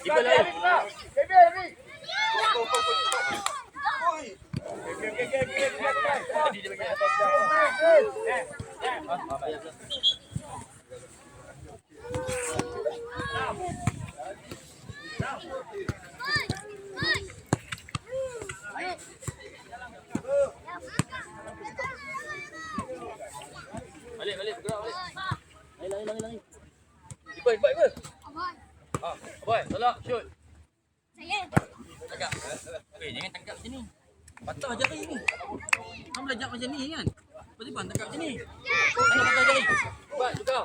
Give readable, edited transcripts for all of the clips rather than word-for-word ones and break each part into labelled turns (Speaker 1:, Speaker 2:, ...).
Speaker 1: Ikut lain. Balik, bergerak balik. Lari. Ikut. Boy, tolak, shoot. Tangkap. Jangan tangkap macam ni. Patah jari ni. Kau belajar macam ni kan? Tiba-tiba tangkap macam ni. Mana patah jari? Buat tukar.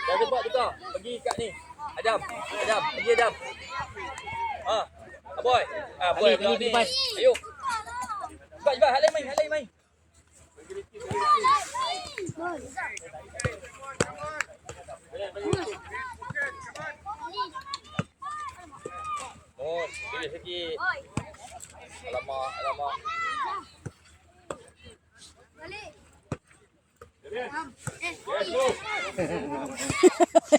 Speaker 1: Dah buat tukar. Pergi kat ni. Adam. Pergi Adam. Boy. Boy pula ni. Ayo. Cepat. Hal lain main. Mun, pilih sikit. Alamak.
Speaker 2: Balik.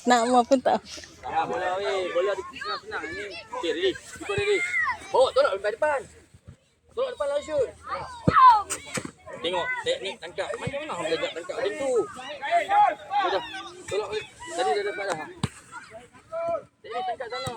Speaker 3: Nak mau pun tak.
Speaker 1: Bola senang ni. Okey, ready. Ikut ready. Bawa tolak depan. Tolak depan lah shoot. Tengok teknik tangkap. Mana orang belajar tangkap macam tu. Dah. Tolak balik. Tadi dah dapat dah. Teknik tangkap sana.